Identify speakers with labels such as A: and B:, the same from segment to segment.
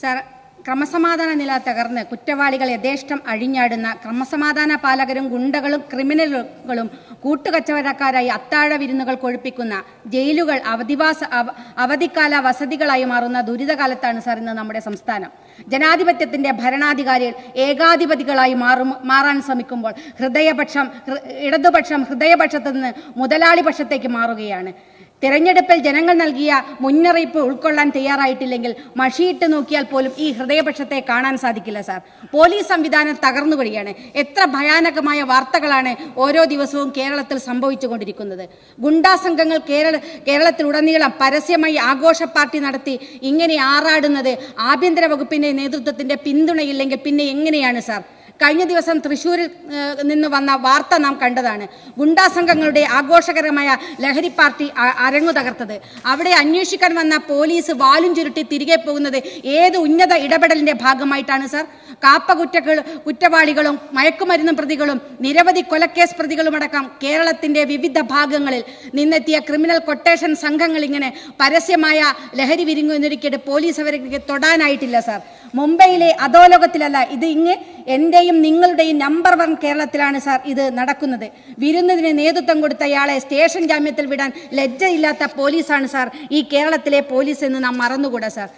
A: Sir, ക്രമസമാധാന നില തകർന്ന് കുറ്റവാളികൾ യഥേഷ്ടം അഴിഞ്ഞാടുന്ന ക്രമസമാധാന പാലകരും ഗുണ്ടകളും ക്രിമിനലുകളും കൂട്ടുകച്ചവടക്കാരായി അത്താഴ വിരുന്നുകൾ കൊഴുപ്പിക്കുന്ന ജയിലുകൾ അവധിക്കാല വസതികളായി മാറുന്ന ദുരിതകാലത്താണ് സാർ ഇന്ന് നമ്മുടെ സംസ്ഥാനം. ജനാധിപത്യത്തിന്റെ ഭരണാധികാരികൾ ഏകാധിപതികളായി മാറാൻ ശ്രമിക്കുമ്പോൾ ഇടതുപക്ഷം ഹൃദയപക്ഷത്തു നിന്ന് മുതലാളി പക്ഷത്തേക്ക് മാറുകയാണ്. തിരഞ്ഞെടുപ്പിൽ ജനങ്ങൾ നൽകിയ മുന്നറിയിപ്പ് ഉൾക്കൊള്ളാൻ തയ്യാറായിട്ടില്ലെങ്കിൽ മഷിയിട്ട് നോക്കിയാൽ പോലും ഈ ഹൃദയപക്ഷത്തെ കാണാൻ സാധിക്കില്ല സാർ. പോലീസ് സംവിധാനം തകർന്നു വരികയാണ്. എത്ര ഭയാനകമായ വാർത്തകളാണ് ഓരോ ദിവസവും കേരളത്തിൽ സംഭവിച്ചുകൊണ്ടിരിക്കുന്നത്. ഗുണ്ടാ സംഘങ്ങൾ കേരളത്തിലുടനീളം പരസ്യമായി ആഘോഷ പാർട്ടി നടത്തി ഇങ്ങനെ ആറാടുന്നത് ആഭ്യന്തര വകുപ്പിന്റെ നേതൃത്വത്തിന്റെ പിന്തുണയില്ലെങ്കിൽ പിന്നെ എങ്ങനെയാണ് സാർ? കഴിഞ്ഞ ദിവസം തൃശ്ശൂരിൽ നിന്ന് വന്ന വാർത്ത നാം കണ്ടതാണ്. ഗുണ്ടാ സംഘങ്ങളുടെ ആഘോഷകരമായ ലഹരി പാർട്ടി അരങ്ങു തകർത്തത്. അവിടെ അന്വേഷിക്കാൻ വന്ന പോലീസ് വാലും ചുരുട്ടി തിരികെ പോകുന്നത് ഏത് ഉന്നത ഇടപെടലിന്റെ ഭാഗമായിട്ടാണ് സാർ? കാപ്പ കുറ്റവാളികളും മയക്കുമരുന്ന് പ്രതികളും നിരവധി കൊലക്കേസ് പ്രതികളുമടക്കം കേരളത്തിന്റെ വിവിധ ഭാഗങ്ങളിൽ നിന്നെത്തിയ ക്രിമിനൽ കൊട്ടേഷൻ സംഘങ്ങൾ ഇങ്ങനെ പരസ്യമായ ലഹരി വിരുങ്ങുന്നൊരിക്കലും പോലീസ് അവരെ തൊടാനായിട്ടില്ല സാർ. മുംബൈയിലെ അധോലോകത്തിലല്ല, ഇത് എന്റെയും നിങ്ങളുടെയും നമ്പർ 1 കേരളത്തിലാണ് സാർ ഇത് നടക്കുന്നത്. വിരുന്നതിന് നേതൃത്വം കൊടുത്തയാളെ സ്റ്റേഷൻ ജാമ്യത്തിൽ വിടാൻ ലജ്ജയില്ലാത്ത പോലീസാണ് സാർ ഈ കേരളത്തിലെ പോലീസ് എന്ന് നാം മറന്നുകൂടാ സാർ.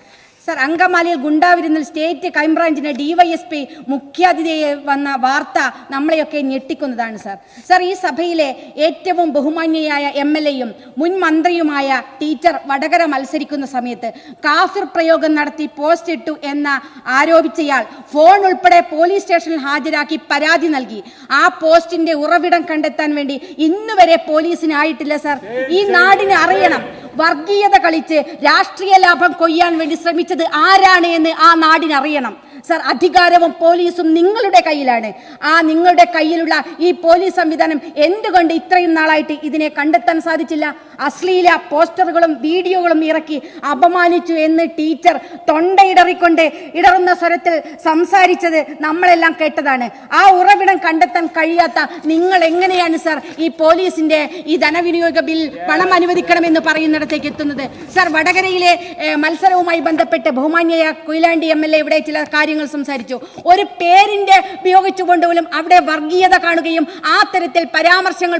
A: സാർ, അങ്കമാലിയിൽ ഗുണ്ടാവിരുന്നിൽ സ്റ്റേറ്റ് ക്രൈംബ്രാഞ്ചിന്റെ DYSP മുഖ്യാതിഥിയെ വന്ന വാർത്ത നമ്മളെയൊക്കെ ഞെട്ടിക്കുന്നതാണ് സാർ. സാർ, ഈ സഭയിലെ ഏറ്റവും ബഹുമാന്യയായ MLA-യും മുൻ മന്ത്രിയുമായ ടീച്ചർ വടകര മത്സരിക്കുന്ന സമയത്ത് കാഫിർ പ്രയോഗം നടത്തി പോസ്റ്റ് ഇട്ടു എന്ന് ആരോപിച്ചയാൾ ഫോൺ ഉൾപ്പെടെ പോലീസ് സ്റ്റേഷനിൽ ഹാജരാക്കി പരാതി നൽകി. ആ പോസ്റ്റിന്റെ ഉറവിടം കണ്ടെത്താൻ വേണ്ടി ഇന്നുവരെ പോലീസിനായിട്ടില്ല സാർ. ഈ നാടിന് അറിയണം, വർഗീയത കളിച്ച് രാഷ്ട്രീയ ലാഭം കൊയ്യാൻ വേണ്ടി ശ്രമിച്ചത് ആരാണ് എന്ന് ആ നാടിനറിയണം സാർ. അധികാരവും പോലീസും നിങ്ങളുടെ കയ്യിലാണ്. ആ നിങ്ങളുടെ കയ്യിലുള്ള ഈ പോലീസ് സംവിധാനം എന്തുകൊണ്ട് ഇത്രയും നാളായിട്ട് ഇതിനെ കണ്ടെത്താൻ സാധിച്ചില്ല? അശ്ലീല പോസ്റ്ററുകളും വീഡിയോകളും ഇറക്കി അപമാനിച്ചു എന്ന് ടീച്ചർ തൊണ്ടയിടറിക്കൊണ്ട് ഇടറുന്ന സ്വരത്തിൽ സംസാരിച്ചത് നമ്മളെല്ലാം കേട്ടതാണ്. ആ ഉറവിടം കണ്ടെത്താൻ കഴിയാത്ത നിങ്ങൾ എങ്ങനെയാണ് സാർ ഈ പോലീസിന്റെ ഈ ധനവിനിയോഗ ബിൽ പണം അനുവദിക്കണമെന്ന് പറയുന്നിടത്തേക്ക് എത്തുന്നത്? സാർ, വടകരയിലെ മത്സരവുമായി ബന്ധപ്പെട്ട് ബഹുമാന്യയ കൊയിലാണ്ടി MLA ഇവിടെ ചില കാര്യങ്ങൾ സംസാരിച്ചു. ഒരു പേരിന്റെ ഉപയോഗിച്ചുകൊണ്ട് പോലും അവിടെ വർഗീയത കാണുകയും ആ തരത്തിൽ പരാമർശങ്ങൾ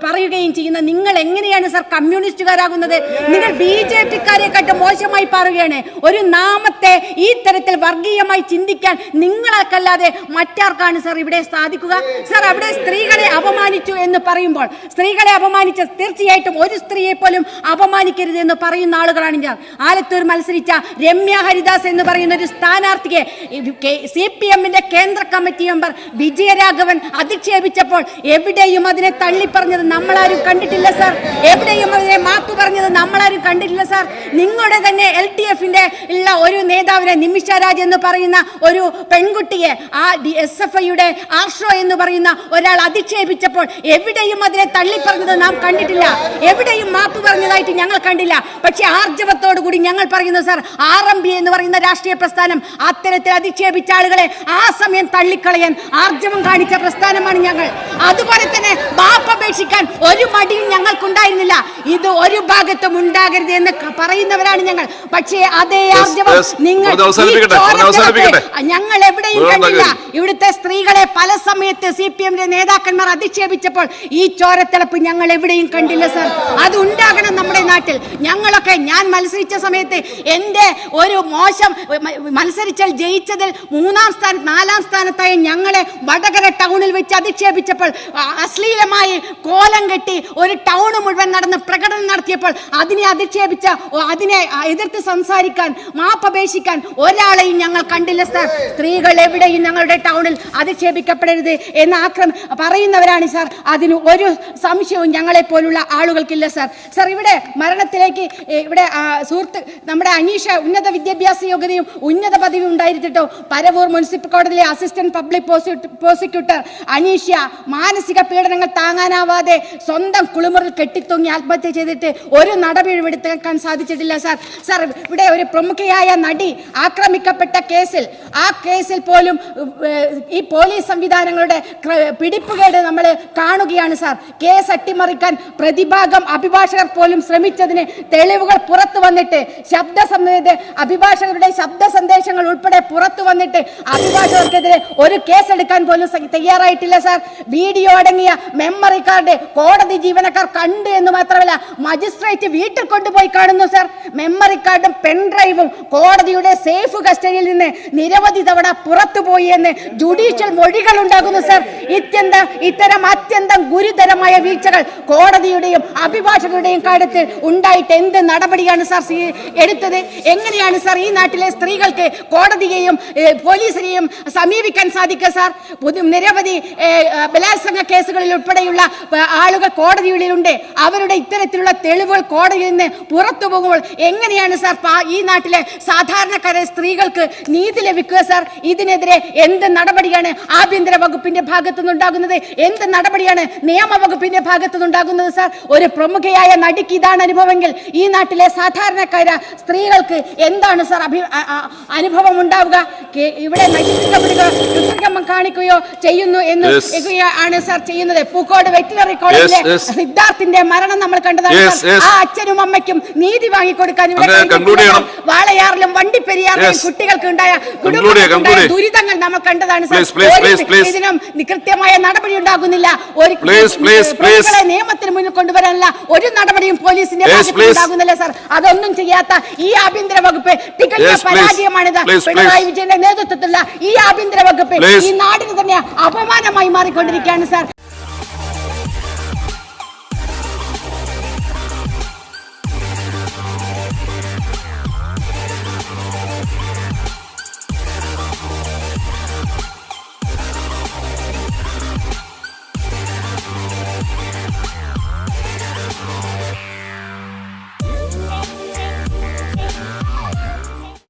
A: പറയുകയും ചെയ്യുന്ന നിങ്ങൾ എങ്ങനെയാണ് സാർ കമ്മ്യൂണിസ്റ്റുകാരാകുന്നത്? നിങ്ങൾ BJP-ക്കാരെക്കാട്ട് മോശമായി പറയുകയാണ്. ഒരു നാമത്തെ ഈ തരത്തിൽ വർഗീയമായി ചിന്തിക്കാൻ നിങ്ങൾക്കല്ലാതെ മറ്റാർക്കാണ് സാർ ഇവിടെ സാധിക്കുക? സാർ, അവിടെ സ്ത്രീകളെ അപമാനിച്ചു എന്ന് പറയുമ്പോൾ സ്ത്രീകളെ അപമാനിച്ച തീർച്ചയായിട്ടും ഒരു സ്ത്രീയെ പോലും അപമാനിക്കരുത് എന്ന് പറയുന്ന ആളുകളാണ് ഞാൻ. ആലത്തൂർ മത്സരിച്ച രമ്യ ഹരിദാസ് എന്ന് പറയുന്ന ഒരു സ്ഥാനാർത്ഥിയെ CPM-ന്റെ കേന്ദ്ര കമ്മിറ്റി മെമ്പർ വിജയരാഘവൻ അധിക്ഷേപിച്ചപ്പോൾ എവിടെയും അതിനെ തള്ളിപ്പറഞ്ഞത് നമ്മളാരും കണ്ടിട്ടില്ല സാർ. എവിടെയും അതിനെ മാപ്പ് പറഞ്ഞത് നമ്മളാരും കണ്ടിട്ടില്ല സാർ. നിങ്ങളുടെ തന്നെ LTF-ന്റെ ഉള്ള ഒരു നേതാവിനെ നിമിഷ രാജ് എന്ന് പറയുന്ന ഒരു പെൺകുട്ടിയെ ആ SFI-യുടെ ആർഷോ എന്ന് പറയുന്ന ഒരാൾ അധിക്ഷേപിച്ചപ്പോൾ എവിടെയും അതിനെ തള്ളിപ്പറഞ്ഞത് നാം കണ്ടിട്ടില്ല. എവിടെയും മാപ്പ് പറഞ്ഞതായിട്ട് ഞങ്ങൾ കണ്ടില്ല. പക്ഷെ ആർജവത്തോടു കൂടി ഞങ്ങൾ പറയുന്നു സാർ, RMB എന്ന് പറയുന്ന രാഷ്ട്രീയ പ്രസ്ഥാനം അത്തരത്തിൽ അധിക്ഷേപിച്ച ആളുകളെ ആ സമയം തള്ളിക്കളയാൻ ആർജവം കാണിച്ച പ്രസ്ഥാനമാണ് ഞങ്ങൾ. അതുപോലെ തന്നെ മാപ്പപേക്ഷിക്കാൻ ഒരു മടിയും ഞങ്ങൾക്കുണ്ടായിരുന്നില്ല. ഇത് ഒരു ഭാഗത്തും ഉണ്ടാകരുത് എന്ന് പറയുന്നവരാണ് ഞങ്ങൾ. പക്ഷേ അതേ ആർജവം ഞങ്ങൾ എവിടെയും കണ്ടില്ല. ഇവിടുത്തെ സ്ത്രീകളെ പല സമയത്ത് CPM-ന്റെ നേതാക്കന്മാർ അധിക്ഷേപിച്ചപ്പോൾ ഈ ചോരത്തിളപ്പ് ഞങ്ങൾ എവിടെയും കണ്ടില്ല സാർ. അത് ഉണ്ടാകണം നമ്മുടെ നാട്ടിൽ. ഞാൻ മത്സരിച്ച സമയത്ത് എന്റെ ഒരു മോശം മത്സരിച്ചാൽ ജയിച്ചതിൽ 3-ാം സ്ഥാനം 4-ാം സ്ഥാനത്തായി ഞങ്ങളെ വടകര ടൗണിൽ വെച്ച് അധിക്ഷേപിച്ചപ്പോൾ അശ്ലീലമായി കോലം കെട്ടി ഒരു ടൗൺ മുഴുവൻ നടന്ന് പ്രകടനം നടത്തിയപ്പോൾ അതിനെ അധിക്ഷേപിച്ച അതിനെ എതിർത്ത് സംസാരിക്കാൻ മാപ്പപേക്ഷിക്കാൻ ഒരാളെയും ഞങ്ങൾ കണ്ടില്ല സാർ. സ്ത്രീകൾ എവിടെയും ഞങ്ങളുടെ ടൗണിൽ അധിക്ഷേപിക്കപ്പെടരുത് എന്ന് പറയുന്നവരാണ് സാർ. അതിന് ഒരു സംശയവും ഞങ്ങളെ പോലുള്ള ആളുകൾക്കില്ല സാർ. സാർ, ഇവിടെ മരണത്തിലേക്ക് ഇവിടെ സുഹൃത്ത് നമ്മുടെ അനീഷ ഉന്നത വിദ്യാഭ്യാസ യോഗ്യതയും ഉന്നത പദവിയും ഉണ്ടായി 2008 പരവൂർ മുനിസിപ്പൽ കോടതിയിലെ അസിസ്റ്റന്റ് പബ്ലിക് പ്രോസിക്യൂട്ടർ അനീഷ്യ മാനസിക പീഡനങ്ങൾ താങ്ങാനാവാതെ സ്വന്തം കുളിമുറിൽ കെട്ടിത്തൂങ്ങി ആത്മഹത്യ ചെയ്തിട്ട് ഒരു നടപടിയും എടുക്കാൻ സാധിച്ചിട്ടില്ല സാർ. സാർ, ഇവിടെ ഒരു പ്രമുഖയായ നടി ആക്രമിക്കപ്പെട്ട കേസിൽ ആ കേസിൽ പോലും ഈ പോലീസ് സംവിധാനങ്ങളുടെ പിടിപ്പുകേട് നമ്മൾ കാണുകയാണ് സാർ. കേസ് അട്ടിമറിക്കാൻ പ്രതിഭാഗം അഭിഭാഷകർ പോലും ശ്രമിച്ചതിന് തെളിവുകൾ പുറത്തു വന്നിട്ട് അഭിഭാഷകരുടെ ശബ്ദ സന്ദേശങ്ങൾ ഉൾപ്പെടെ പുറത്തു വന്നിട്ട് അഭിഭാഷകർക്കെതിരെ ഒരു കേസ് എടുക്കാൻ പോലും തയ്യാറായിട്ടില്ല സാർ. വീഡിയോ അടങ്ങിയ മെമ്മറി കാർഡ് കോടതി ജീവനക്കാർ കണ്ടു എന്ന് മാത്രമല്ല മജിസ്ട്രേറ്റ് വീട്ടിൽ കൊണ്ടുപോയി കാണുന്നു സാർ. മെമ്മറി കാർഡും പെൻഡ്രൈവും കോടതിയുടെ സേഫ് കസ്റ്റഡിയിൽ നിന്ന് നിരവധി തവണ പുറത്തുപോയി എന്ന് ജുഡീഷ്യൽ മൊഴികൾ ഉണ്ടാകുന്നു സാർ. ഇത്തരം അത്യന്തം ഗുരുതരമായ വീഴ്ചകൾ കോടതിയുടെയും അഭിഭാഷകരുടെയും കാര്യത്തിൽ ഉണ്ടായിട്ട് എന്ത് നടപടിയാണ് സാർ എടുത്തത്? എങ്ങനെയാണ് സാർ ഈ നാട്ടിലെ സ്ത്രീകൾക്ക് കോടതിയെയും പോലീസിനെയും സമീപിക്കാൻ സാധിക്കുക സാർ? നിരവധി ബലാത്സംഗ കേസുകളിൽ ഉൾപ്പെടെയുള്ള ആളുകൾ കോടതിയുള്ളിലുണ്ട്. അവരുടെ ഇത്തരത്തിലുള്ള തെളിവുകൾ കോടതിയിൽ നിന്ന് പുറത്തു പോകുമ്പോൾ എങ്ങനെയാണ് സാർ ഈ നാട്ടിലെ സാധാരണക്കാരെ സ്ത്രീകൾക്ക് നീതി ലഭിക്കുക സാർ? ഇതിനെതിരെ എന്ത് നടപടിയാണ് ആഭ്യന്തര വകുപ്പിന്റെ ഭാഗത്തുനിന്നുണ്ടാകുന്നത്? എന്ത് നടപടിയാണ് നിയമവകുപ്പിന്റെ ഭാഗത്തുനിന്നുണ്ടാകുന്നത് സാർ? ഒരു പ്രമുഖയായ നടിക്ക് ഇതാണ് അനുഭവമെങ്കിൽ ഈ നാട്ടിലെ സാധാരണക്കാര സ്ത്രീകൾക്ക് എന്താണ് സാർ അനുഭവം ഉണ്ടാവുക? ഇവിടെ നശിപ്പിക്കപ്പെടുക കാണിക്കുകയോ ചെയ്യുന്നു എന്ന് ആണ് സാർ ചെയ്യുന്നത്. പൂക്കോട് വെറ്റിനറി കോളേജിലെ സിദ്ധാർത്ഥിന്റെ മരണം നമ്മൾ കണ്ടതാണ്. ആ അച്ഛനും അമ്മയ്ക്കും നീതി വാങ്ങിക്കൊടുക്കാൻ വാളയാറിലും വണ്ടിപ്പെരിയാറിലും കുട്ടികൾക്ക് ഉണ്ടായ ദുരിതങ്ങൾ നമ്മൾ കണ്ടതാണ് സാർ. ഇതിനും കൃത്യമായ നടപടി ഉണ്ടാകുന്നില്ല. ഒരു നിയമത്തിന് മുന്നിൽ കൊണ്ടുവരാനുള്ള ഒരു നടപടിയും പോലീസിന്റെ ഭാഗത്തുണ്ടാകുന്നില്ല സാർ. അതൊന്നും ചെയ്യാത്ത ഈ ആഭ്യന്തര വകുപ്പ് തികഞ്ഞ പരാജയമാണിത്. പിണറായി വിജയന്റെ നേതൃത്വത്തിലുള്ള ഈ ആഭ്യന്തര വകുപ്പ് ഈ നാടിന് തന്നെ അപമാനമായി മാറിക്കൊണ്ടിരിക്കുകയാണ് സാർ.